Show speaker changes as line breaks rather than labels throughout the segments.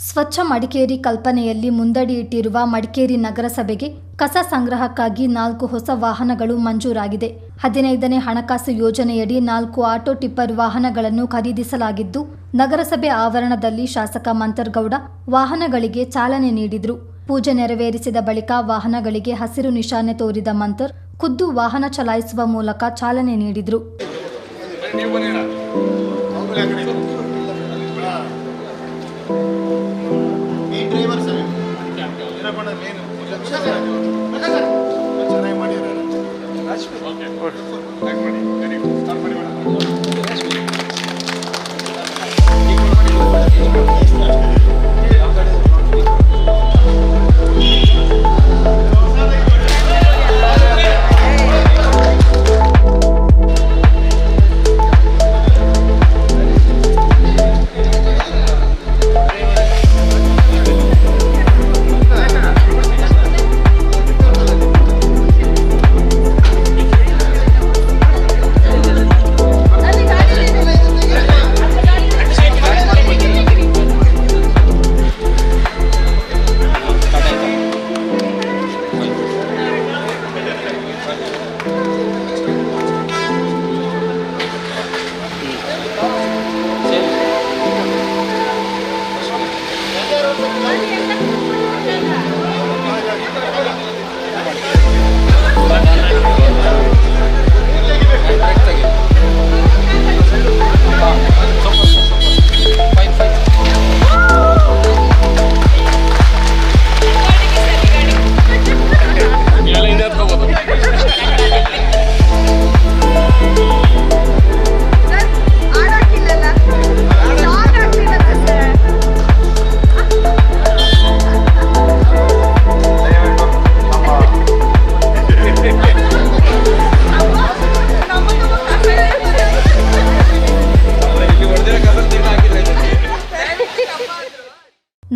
ಸ್ವಚ್ಛ ಮಡಿಕೇರಿ ಕಲ್ಪನೆಯಲ್ಲಿ ಮುಂದಡಿ ಇಟ್ಟಿರುವ ಮಡಿಕೇರಿ ನಗರಸಭೆಗೆ ಕಸ ಸಂಗ್ರಹಕ್ಕಾಗಿ 4 ಹೊಸ ವಾಹನಗಳು ಮಂಜೂರಾಗಿದೆ. 15ನೇ ಹಣಕಾಸು ಯೋಜನೆಯಡಿ 4 ಆಟೋ ಟಿಪ್ಪರ್ ವಾಹನಗಳನ್ನು ಖರೀದಿಸಲಾಗಿದ್ದು, ನಗರಸಭೆ ಆವರಣದಲ್ಲಿ ಶಾಸಕ ಮಂಥರ್ಗೌಡ ವಾಹನಗಳಿಗೆ ಚಾಲನೆ ನೀಡಿದರು. ಪೂಜೆ ನೆರವೇರಿಸಿದ ಬಳಿಕ ವಾಹನಗಳಿಗೆ ಹಸಿರು ನಿಶಾನೆ ತೋರಿದ ಮಂಥರ್ ಖುದ್ದು ವಾಹನ ಚಲಾಯಿಸುವ ಮೂಲಕ ಚಾಲನೆ ನೀಡಿದರು.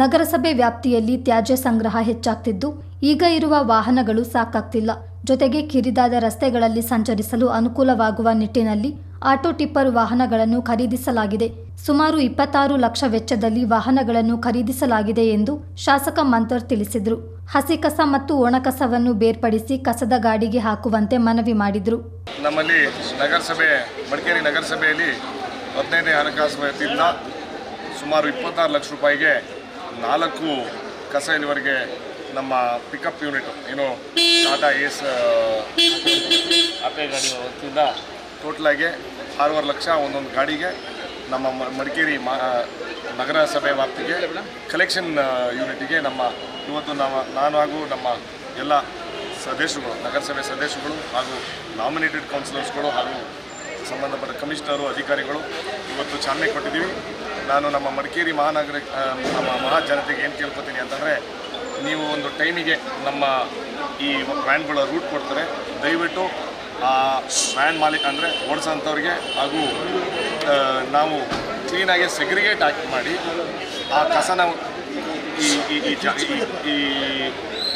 ನಗರಸಭೆ ವ್ಯಾಪ್ತಿಯಲ್ಲಿ ತ್ಯಾಜ್ಯ ಸಂಗ್ರಹ ಹೆಚ್ಚಾಗ್ತಿದ್ದು, ಈಗ ಇರುವ ವಾಹನಗಳು ಸಾಕಾಗ್ತಿಲ್ಲ. ಜೊತೆಗೆ ಕಿರಿದಾದ ರಸ್ತೆಗಳಲ್ಲಿ ಸಂಚರಿಸಲು ಅನುಕೂಲವಾಗುವ ನಿಟ್ಟಿನಲ್ಲಿ ಆಟೋ ಟಿಪ್ಪರ್ ವಾಹನಗಳನ್ನು ಖರೀದಿಸಲಾಗಿದೆ. ಸುಮಾರು 26 ಲಕ್ಷ ವೆಚ್ಚದಲ್ಲಿ ವಾಹನಗಳನ್ನು ಖರೀದಿಸಲಾಗಿದೆ ಎಂದು ಶಾಸಕ ಮಂಥರ್ ತಿಳಿಸಿದರು. ಹಸಿ ಕಸ ಮತ್ತು ಒಣ ಕಸವನ್ನು ಬೇರ್ಪಡಿಸಿ ಕಸದ ಗಾಡಿಗೆ ಹಾಕುವಂತೆ ಮನವಿ ಮಾಡಿದರು.
ನಮ್ಮಲ್ಲಿ ಮಡಿಕೇರಿ ನಗರಸಭೆಯಲ್ಲಿ 15ನೇ ಹಣಕಾಸು ವತಿಯಿಂದ ಸುಮಾರು 26 ಲಕ್ಷ ರೂಪಾಯಿಗೆ 4 ಕಸ ಇಲ್ಲಿವರೆಗೆ ನಮ್ಮ ಪಿಕಪ್ ಯೂನಿಟ್ ಏನು ಟಾಟಾ ಏಸ್ ಅಪೆ ಗಾಡಿ ವತಿಯಿಂದ ಟೋಟಲಾಗಿ 6.5 ಲಕ್ಷ ಒಂದೊಂದು ಗಾಡಿಗೆ ನಮ್ಮ ಮಡಿಕೇರಿ ನಗರಸಭೆ ವ್ಯಾಪ್ತಿಗೆ ಕಲೆಕ್ಷನ್ ಯೂನಿಟಿಗೆ ಇವತ್ತು ನಾನು ಹಾಗೂ ನಮ್ಮ ಎಲ್ಲ ಸದಸ್ಯರುಗಳು, ನಗರಸಭೆ ಸದಸ್ಯರುಗಳು ಹಾಗೂ ನಾಮಿನೇಟೆಡ್ ಕೌನ್ಸಿಲರ್ಸ್ಗಳು ಹಾಗೂ ಸಂಬಂಧಪಟ್ಟ ಕಮಿಷನರು, ಅಧಿಕಾರಿಗಳು ಇವತ್ತು ಚಾಲನೆ ಕೊಟ್ಟಿದ್ದೀವಿ. ನಾನು ನಮ್ಮ ಮಡಿಕೇರಿ ನಮ್ಮ ಮಹಾಜನತೆಗೆ ಏನು ಕೇಳ್ಕೊತೀನಿ ಅಂತಂದರೆ, ನೀವು ಒಂದು ಟೈಮಿಗೆ ನಮ್ಮ ಈ ವ್ಯಾನ್ಗಳ ರೂಟ್ ಕೊಡ್ತಾರೆ, ದಯವಿಟ್ಟು ಆ ವ್ಯಾನ್ ಮಾಲೀಕ ಅಂದರೆ ಓಡಿಸೋಂಥವ್ರಿಗೆ ಹಾಗೂ ನಾವು ಕ್ಲೀನಾಗಿ ಸೆಗ್ರಿಗೇಟ್ ಹಾಕಿ ಮಾಡಿ ಆ ಕಸನ ಈ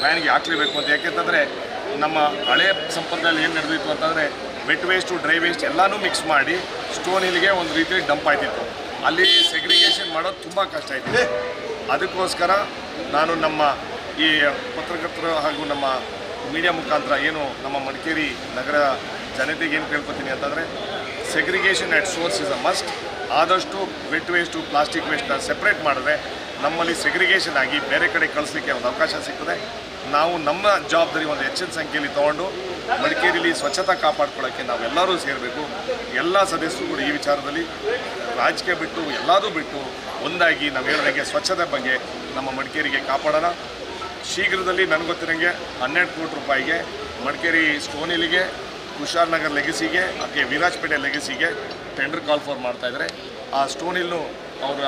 ವ್ಯಾನ್ಗೆ ಹಾಕಲೇಬೇಕು ಅಂತ. ಯಾಕೆಂತಂದರೆ ನಮ್ಮ ಹಳೆ ಸಂಪರ್ಕದಲ್ಲಿ ಏನು ನಡೆದಿತ್ತು ಅಂತಂದರೆ ವೆಟ್ ವೇಸ್ಟು, ಡ್ರೈ ವೇಸ್ಟ್ ಎಲ್ಲನೂ ಮಿಕ್ಸ್ ಮಾಡಿ ಸ್ಟೋನ್ ಹಿಲ್ಗೆ ಒಂದು ರೀತಿಯಲ್ಲಿ ಡಂಪ್ ಆಯ್ತಿತ್ತು. ಅಲ್ಲಿ ಸೆಗ್ರಿಗೇಷನ್ ಮಾಡೋದು ತುಂಬ ಕಷ್ಟ ಆಯ್ತಿದೆ. ಅದಕ್ಕೋಸ್ಕರ ನಾನು ನಮ್ಮ ಈ ಪತ್ರಕರ್ತರು ಹಾಗೂ ನಮ್ಮ ಮೀಡಿಯಾ ಮುಖಾಂತರ ಏನು ನಮ್ಮ ಮಡಿಕೇರಿ ನಗರ ಜನತೆಗೆ ಏನು ಕೇಳ್ಕೊತೀನಿ ಅಂತಂದರೆ, segregation at source is a must. ಆದಷ್ಟು ವೆಟ್ ವೇಸ್ಟು, ಪ್ಲಾಸ್ಟಿಕ್ ವೇಸ್ಟನ್ನ ಸೆಪ್ರೇಟ್ ಮಾಡಿದ್ರೆ ನಮ್ಮಲ್ಲಿ ಸೆಗ್ರಿಗೇಷನ್ ಆಗಿ ಬೇರೆ ಕಡೆ ಕಳಿಸ್ಲಿಕ್ಕೆ ಒಂದು ಅವಕಾಶ ಸಿಗ್ತದೆ. ನಾವು ನಮ್ಮ ಜವಾಬ್ದಾರಿ ಒಂದು ಹೆಚ್ಚಿನ ಸಂಖ್ಯೆಯಲ್ಲಿ ತೊಗೊಂಡು ಮಡಿಕೇರಿಯಲ್ಲಿ ಸ್ವಚ್ಛತಾ ಕಾಪಾಡ್ಕೊಳ್ಳೋಕ್ಕೆ ನಾವೆಲ್ಲರೂ ಸೇರಬೇಕು. ಎಲ್ಲ ಸದಸ್ಯರುಗಳು ಈ ವಿಚಾರದಲ್ಲಿ ರಾಜಕೀಯ ಬಿಟ್ಟು ಎಲ್ಲದೂ ಬಿಟ್ಟು ಒಂದಾಗಿ ನಾವು ಹೇಳಿದಂಗೆ ಸ್ವಚ್ಛತೆ ಬಗ್ಗೆ ನಮ್ಮ ಮಡಿಕೇರಿಗೆ ಕಾಪಾಡೋಣ. ಶೀಘ್ರದಲ್ಲಿ ನನಗೆ ಗೊತ್ತಿರೋಂಗೆ 12 ಕೋಟಿ ರೂಪಾಯಿಗೆ ಮಡಿಕೇರಿ ಸ್ಟೋನ್ ಹಿಲ್ಗೆ, ಕುಶಾಲ್ ನಗರ್ ಲೆಗಸಿಗೆ ಹಾಗೆ ವಿರಾಜಪೇಟೆ ಲೆಗಸಿಗೆ ಟೆಂಡರ್ ಕಾಲ್ ಫಾರ್ ಮಾಡ್ತಾಯಿದ್ದಾರೆ. ಆ ಸ್ಟೋನ್ ಹಿಲ್ನು ಅವರು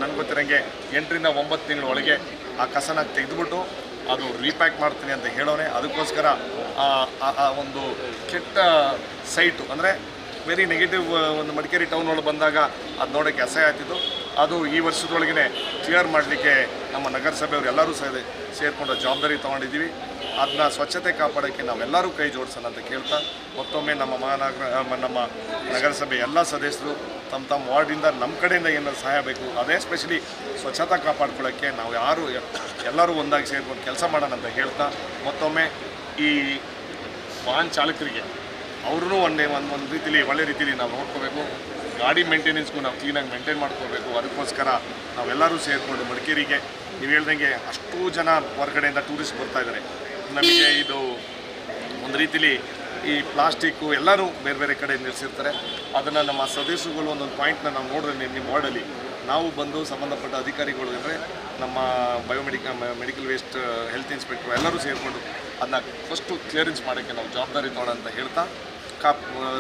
ನನಗೆ ಗೊತ್ತಿರೋಂಗೆ 8 ರಿಂದ 9 ತಿಂಗಳ ಒಳಗೆ ಆ ಕಸನ ತೆಗೆದುಬಿಟ್ಟು ಅದು ರೀಪ್ಯಾಕ್ ಮಾಡ್ತೀನಿ ಅಂತ ಹೇಳೋನೆ. ಅದಕ್ಕೋಸ್ಕರ ಒಂದು ಕೆಟ್ಟ ಸೈಟು ಅಂದರೆ ವೆರಿ ನೆಗೆಟಿವ್ ಒಂದು ಮಡಿಕೇರಿ ಟೌನ್ ಒಳಗೆ ಬಂದಾಗ ಅದು ನೋಡೋಕ್ಕೆ ಅಸಹ್ಯ ಆಗ್ತಿತ್ತು. ಅದು ಈ ವರ್ಷದೊಳಗೆ ಕ್ಲಿಯರ್ ಮಾಡಲಿಕ್ಕೆ ನಮ್ಮ ನಗರಸಭೆಯವರು ಎಲ್ಲರೂ ಸೇರಿಕೊಂಡು ಜವಾಬ್ದಾರಿ ತೊಗೊಂಡಿದ್ದೀವಿ. ಅದನ್ನ ಸ್ವಚ್ಛತೆ ಕಾಪಾಡೋಕ್ಕೆ ನಾವೆಲ್ಲರೂ ಕೈ ಜೋಡಿಸೋಣ ಅಂತ ಕೇಳ್ತಾ, ಮತ್ತೊಮ್ಮೆ ನಮ್ಮ ನಗರಸಭೆ ಎಲ್ಲ ಸದಸ್ಯರು ತಮ್ಮ ವಾರ್ಡಿಂದ ನಮ್ಮ ಕಡೆಯಿಂದ ಏನಾದ್ರು ಸಹಾಯ ಬೇಕು, ಅದೇ ಸ್ಪೆಷಲಿ ಸ್ವಚ್ಛತಾ ಕಾಪಾಡ್ಕೊಳ್ಳೋಕ್ಕೆ ನಾವು ಎಲ್ಲರೂ ಒಂದಾಗಿ ಸೇರ್ಕೊಂಡು ಕೆಲಸ ಮಾಡೋಣ ಅಂತ ಹೇಳ್ತಾ, ಮತ್ತೊಮ್ಮೆ ಈ ವಾಹನ ಚಾಲಕರಿಗೆ ಅವ್ರೂ ಒಂದು ರೀತಿಲಿ ಒಳ್ಳೆ ರೀತಿಲಿ ನಾವು ನೋಡ್ಕೋಬೇಕು. ಗಾಡಿ ಮೇಂಟೆನೆನ್ಸ್ಗೂ ನಾವು ಕ್ಲೀನಾಗಿ ಮೇಂಟೈನ್ ಮಾಡ್ಕೋಬೇಕು. ಅದಕ್ಕೋಸ್ಕರ ನಾವೆಲ್ಲರೂ ಸೇರಿಕೊಂಡು ಮಡಿಕೇರಿಗೆ ನೀವು ಹೇಳ್ದಂಗೆ ಅಷ್ಟೂ ಜನ ಹೊರಗಡೆಯಿಂದ ಟೂರಿಸ್ಟ್ ಬರ್ತಾಯಿದ್ದಾರೆ. ನಮಗೆ ಇದು ಒಂದು ರೀತಿಲಿ ಈ ಪ್ಲಾಸ್ಟಿಕ್ಕು ಎಲ್ಲರೂ ಬೇರೆ ಬೇರೆ ಕಡೆ ನಿಲ್ಲಿಸಿರ್ತಾರೆ. ಅದನ್ನು ನಮ್ಮ ಸದಸ್ಯರುಗಳು ಒಂದೊಂದು ಪಾಯಿಂಟ್ನ ನಾವು ನೋಡಿದ್ರೆ ನಿಮ್ಮ ವಾರ್ಡಲ್ಲಿ ನಾವು ಬಂದು ಸಂಬಂಧಪಟ್ಟ ಅಧಿಕಾರಿಗಳು ಅಂದರೆ ನಮ್ಮ ಮೆಡಿಕಲ್ ವೇಸ್ಟ್ ಹೆಲ್ತ್ ಇನ್ಸ್ಪೆಕ್ಟ್ರು ಎಲ್ಲರೂ ಸೇರಿಕೊಂಡು ಅದನ್ನ ಫಸ್ಟು ಕ್ಲಿಯರೆನ್ಸ್ ಮಾಡೋಕ್ಕೆ ನಾವು ಜವಾಬ್ದಾರಿ ತಗೊಳ್ಳೋ ಅಂತ ಹೇಳ್ತಾ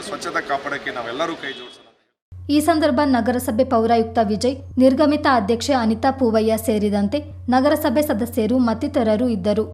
ಸ್ವಚ್ಛತೆ ಕಾಪಾಡೋಕ್ಕೆ ನಾವೆಲ್ಲರೂ ಕೈ ಜೋಡಿಸೋಣ.
ಈ ಸಂದರ್ಭ ನಗರಸಭೆ ಪೌರಾಯುಕ್ತ ವಿಜಯ್, ನಿರ್ಗಮಿತ ಅಧ್ಯಕ್ಷೆ ಅನಿತಾ ಪೂವಯ್ಯ ಸೇರಿದಂತೆ ನಗರಸಭೆ ಸದಸ್ಯರು ಮತ್ತಿತರರು ಇದ್ದರು.